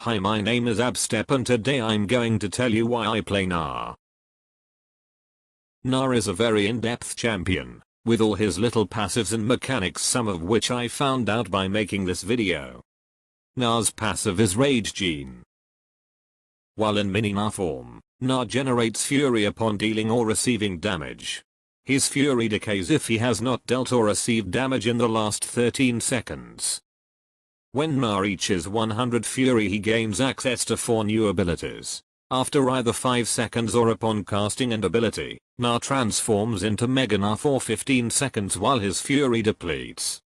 Hi, my name is Abstep and today I'm going to tell you why I play Gnar. Gnar is a very in-depth champion, with all his little passives and mechanics, some of which I found out by making this video. Gnar's passive is Rage Gene. While in mini Gnar form, Gnar generates fury upon dealing or receiving damage. His fury decays if he has not dealt or received damage in the last 13 seconds. When Gnar reaches 100 fury, he gains access to 4 new abilities. After either 5 seconds or upon casting an ability, Gnar transforms into Mega Gnar for 15 seconds while his fury depletes.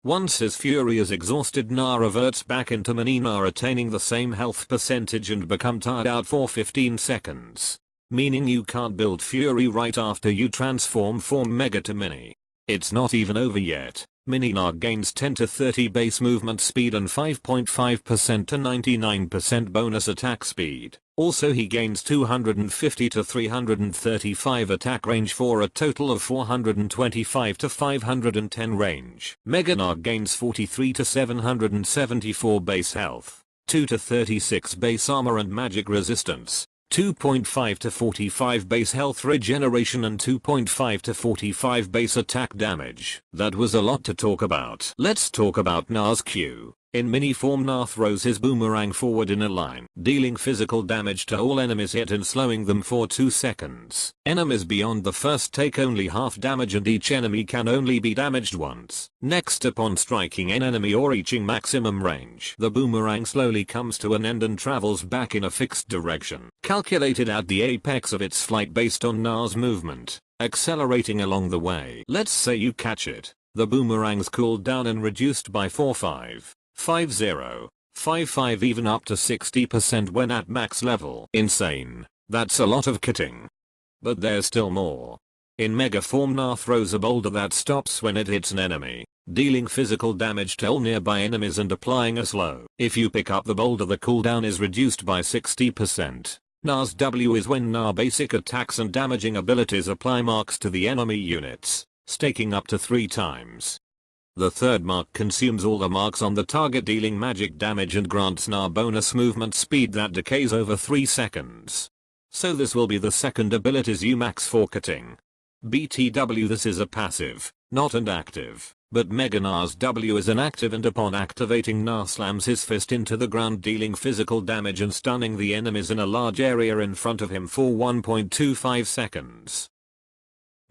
Once his fury is exhausted, Gnar reverts back into mini Gnar, attaining the same health percentage and become tired out for 15 seconds. Meaning you can't build fury right after you transform from Mega to Mini. It's not even over yet. Mini Gnar gains 10 to 30 base movement speed and 5.5% to 99% bonus attack speed. Also he gains 250 to 335 attack range for a total of 425 to 510 range. Mega Gnar gains 43 to 774 base health, 2 to 36 base armor and magic resistance, 2.5 to 45 base health regeneration and 2.5 to 45 base attack damage. That was a lot to talk about. Let's talk about Gnar's Q. In mini form, Gnar throws his boomerang forward in a line, dealing physical damage to all enemies hit and slowing them for 2 seconds. Enemies beyond the first take only half damage and each enemy can only be damaged once. Next, upon striking an enemy or reaching maximum range, the boomerang slowly comes to an end and travels back in a fixed direction, calculated at the apex of its flight based on Gnar's movement, accelerating along the way. Let's say you catch it. The boomerang's cooled down and reduced by 45. 50, 55, even up to 60% when at max level. Insane. That's a lot of kitting. But there's still more. In mega form, Gnar throws a boulder that stops when it hits an enemy, dealing physical damage to all nearby enemies and applying a slow. If you pick up the boulder, the cooldown is reduced by 60%. Gnar's W is when Gnar basic attacks and damaging abilities apply marks to the enemy units, staking up to 3 times. The third mark consumes all the marks on the target, dealing magic damage and grants Gnar bonus movement speed that decays over 3 seconds. So this will be the second abilities you max for kitting. BTW, this is a passive, not an active, but Mega Gnar's W is an active, and upon activating, Gnar slams his fist into the ground, dealing physical damage and stunning the enemies in a large area in front of him for 1.25 seconds.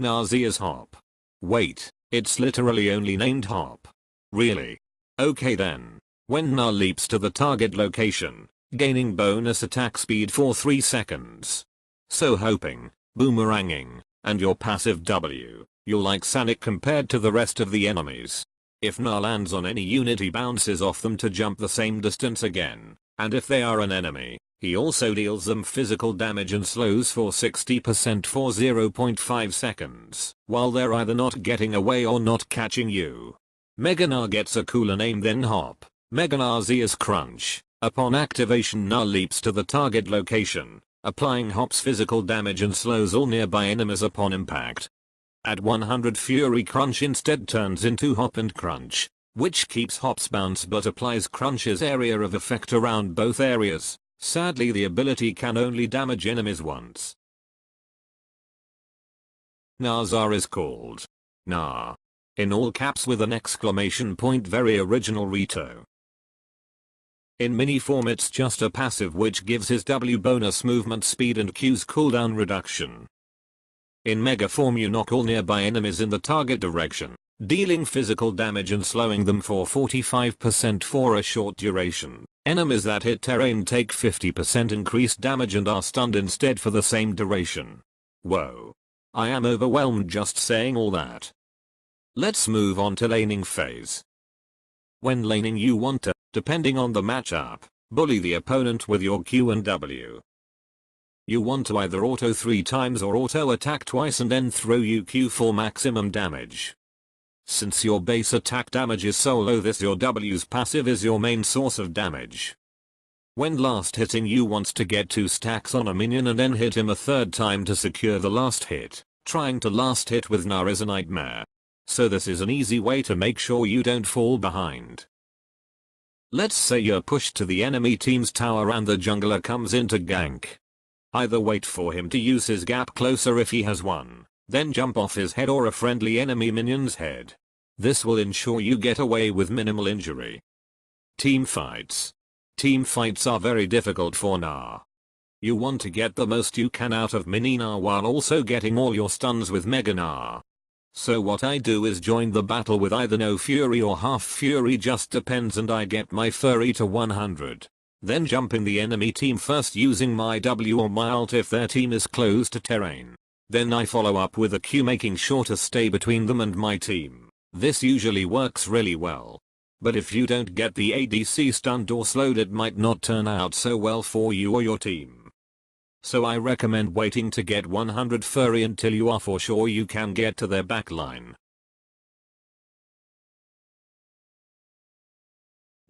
Gnar's E is Hop. Wait. It's literally only named Hop. Really? Okay then. When Gnar leaps to the target location, gaining bonus attack speed for 3 seconds. So hoping, boomeranging, and your passive W, you're like Sonic compared to the rest of the enemies. If Gnar lands on any unit, he bounces off them to jump the same distance again, and if they are an enemy, he also deals them physical damage and slows for 60% for 0.5 seconds, while they're either not getting away or not catching you. Mega Gnar gets a cooler name than Hop. Mega Gnar's E is Crunch. Upon activation, Gnar leaps to the target location, applying Hop's physical damage and slows all nearby enemies upon impact. At 100 fury, Crunch instead turns into Hop and Crunch, which keeps Hop's bounce but applies Crunch's area of effect around both areas. Sadly, the ability can only damage enemies once. Gnar's R is called Gnar. In all caps with an exclamation point, very original Rito. In mini form, it's just a passive which gives his W bonus movement speed and Q's cooldown reduction. In mega form, you knock all nearby enemies in the target direction, dealing physical damage and slowing them for 45% for a short duration. Enemies that hit terrain take 50% increased damage and are stunned instead for the same duration. Whoa. I am overwhelmed just saying all that. Let's move on to laning phase. When laning, you want to, depending on the matchup, bully the opponent with your Q and W. You want to either auto 3 times or auto attack twice and then throw UQ for maximum damage. Since your base attack damage is so low, your W's passive is your main source of damage. When last hitting, you want to get 2 stacks on a minion and then hit him a 3rd time to secure the last hit. Trying to last hit with Gnar is a nightmare. So this is an easy way to make sure you don't fall behind. Let's say you're pushed to the enemy team's tower and the jungler comes in to gank. Either wait for him to use his gap closer if he has one, then jump off his head or a friendly enemy minion's head. This will ensure you get away with minimal injury. Teamfights. Teamfights are very difficult for Gnar. You want to get the most you can out of mini Gnar while also getting all your stuns with mega Gnar. So what I do is join the battle with either no fury or half fury, just depends, and I get my fury to 100. Then jump in the enemy team first using my W or my ult if their team is close to terrain. Then I follow up with a Q, making sure to stay between them and my team. This usually works really well. But if you don't get the ADC stunned or slowed, it might not turn out so well for you or your team. So I recommend waiting to get 100 fury until you are for sure you can get to their backline.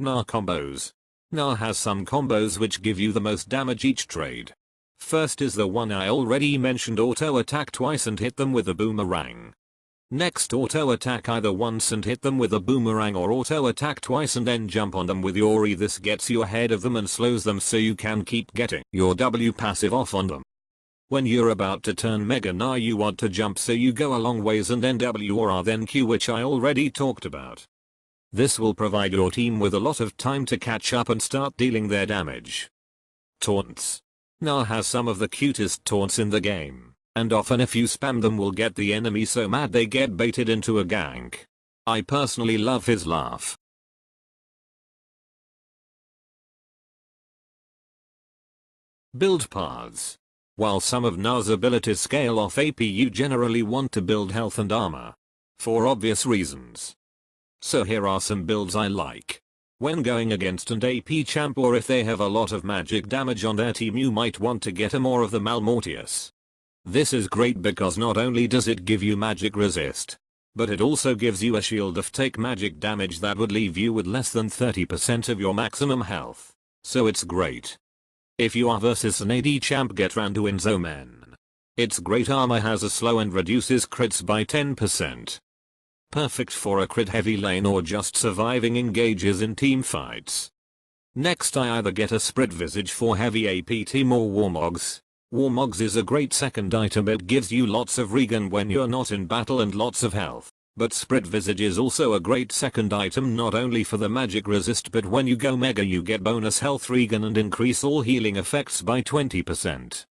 Gnar combos. Gnar has some combos which give you the most damage each trade. First is the one I already mentioned, auto attack twice and hit them with a boomerang. Next, auto attack either once and hit them with a boomerang, or auto attack twice and then jump on them with your E. This gets you ahead of them and slows them so you can keep getting your W passive off on them. When you're about to turn mega Gnar, you want to jump, so you go a long ways and then W or R then Q, which I already talked about. This will provide your team with a lot of time to catch up and start dealing their damage. Taunts. Gnar has some of the cutest taunts in the game. And often if you spam them will get the enemy so mad they get baited into a gank. I personally love his laugh. Build paths. While some of Gnar's abilities scale off AP, you generally want to build health and armor. For obvious reasons. So here are some builds I like. When going against an AP champ, or if they have a lot of magic damage on their team, you might want to get a more of the Malmortius. This is great because not only does it give you magic resist, but it also gives you a shield if take magic damage that would leave you with less than 30% of your maximum health. So it's great. If you are versus an AD champ, get Randuin's Omen. Its great armor has a slow and reduces crits by 10%. Perfect for a crit heavy lane or just surviving engages in team fights. Next, I either get a Sprit Visage for heavy AP team or Warmogs. Warmogs is a great second item. It gives you lots of regen when you're not in battle and lots of health. But Sprit Visage is also a great second item, not only for the magic resist, but when you go mega you get bonus health regen and increase all healing effects by 20%.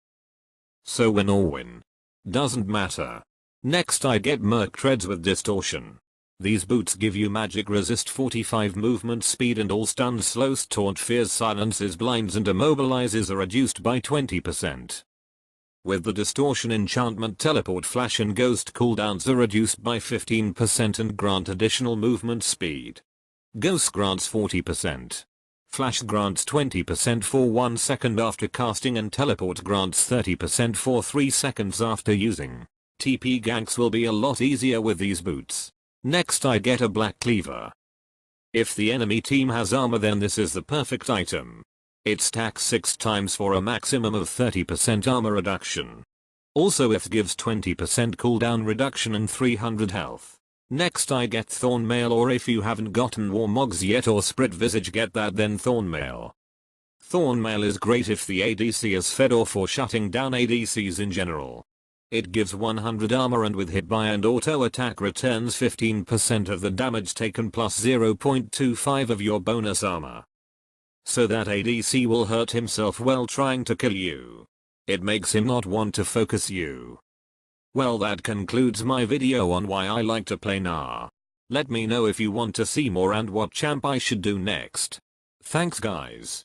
So win or win. Doesn't matter. Next, I get Merc Treads with Distortion. These boots give you magic resist, 45 movement speed, and all stuns, slows, taunt, fears, silences, blinds, and immobilizes are reduced by 20. With the Distortion enchantment, teleport, flash, and ghost cooldowns are reduced by 15% and grant additional movement speed. Ghost grants 40%. Flash grants 20% for 1 second after casting, and teleport grants 30% for 3 seconds after using. TP ganks will be a lot easier with these boots. Next, I get a Black Cleaver. If the enemy team has armor, then this is the perfect item. It stacks 6 times for a maximum of 30% armor reduction. Also, it gives 20% cooldown reduction and 300 health. Next, I get Thornmail, or if you haven't gotten Warmogs yet or Sprit Visage, get that, then Thornmail. Thornmail is great if the ADC is fed or for shutting down ADCs in general. It gives 100 armor and with hit by and auto attack returns 15% of the damage taken plus 0.25 of your bonus armor. So that ADC will hurt himself while trying to kill you. It makes him not want to focus you. Well, that concludes my video on why I like to play Gnar. Let me know if you want to see more and what champ I should do next. Thanks guys.